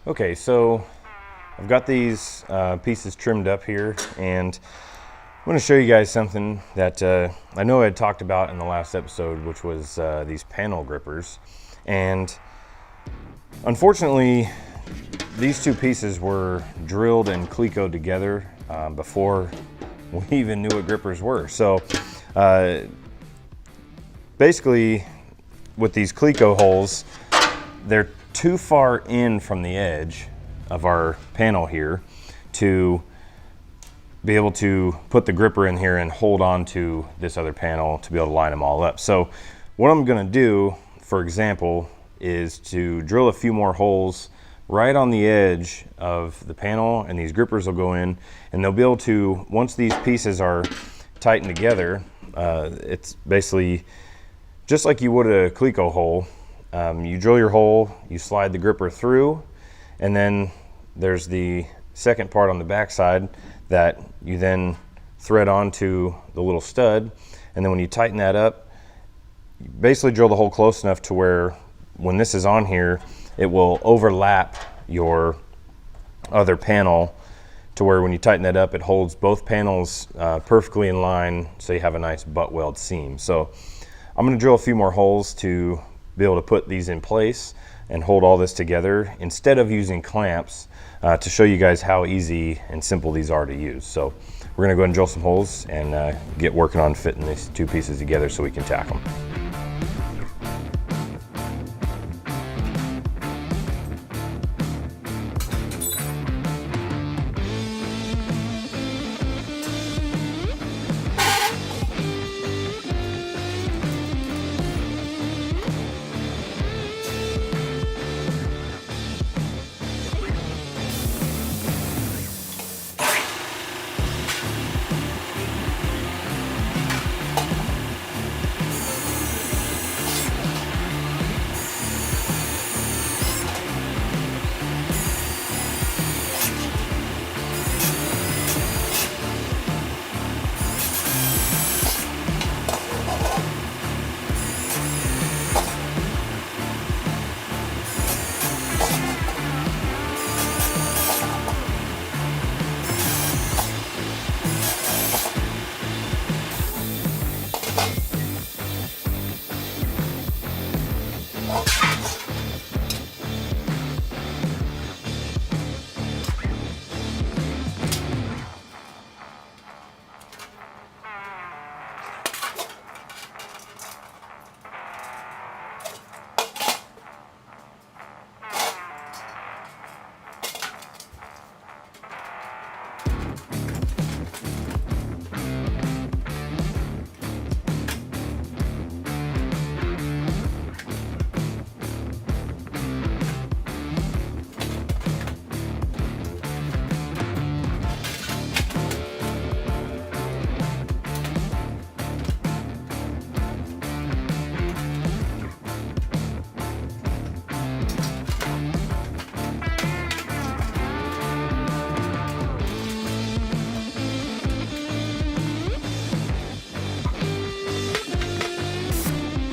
Okay, so I've got these pieces trimmed up here, and I'm going to show you guys something that I know I had talked about in the last episode, which was these panel grippers. And unfortunately, these two pieces were drilled and Clecoed together before we even knew what grippers were. So basically, with these Cleco holes, they're too far in from the edge of our panel here to be able to put the gripper in here and hold on to this other panel to be able to line them all up. So what I'm going to do, for example, is to drill a few more holes right on the edge of the panel, and these grippers will go in, and they'll be able to, once these pieces are tightened together, it's basically just like you would a Cleco hole. You drill your hole, you slide the gripper through, and then there's the second part on the back side that you then thread onto the little stud, and then when you tighten that up, you basically drill the hole close enough to where when this is on here, it will overlap your other panel to where when you tighten that up, it holds both panels perfectly in line, so you have a nice butt weld seam. So I'm going to drill a few more holes to be able to put these in place and hold all this together instead of using clamps, to show you guys how easy and simple these are to use. So we're going to go ahead and drill some holes and get working on fitting these two pieces together so we can tack them.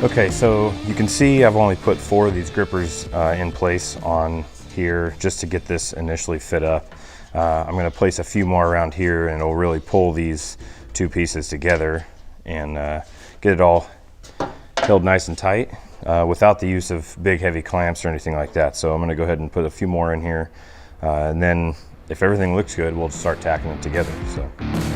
Okay, so you can see I've only put 4 of these grippers in place on here just to get this initially fit up. I'm going to place a few more around here, and it'll really pull these two pieces together and get it all held nice and tight without the use of big heavy clamps or anything like that. So I'm going to go ahead and put a few more in here, and then if everything looks good, we'll start tacking it together. So.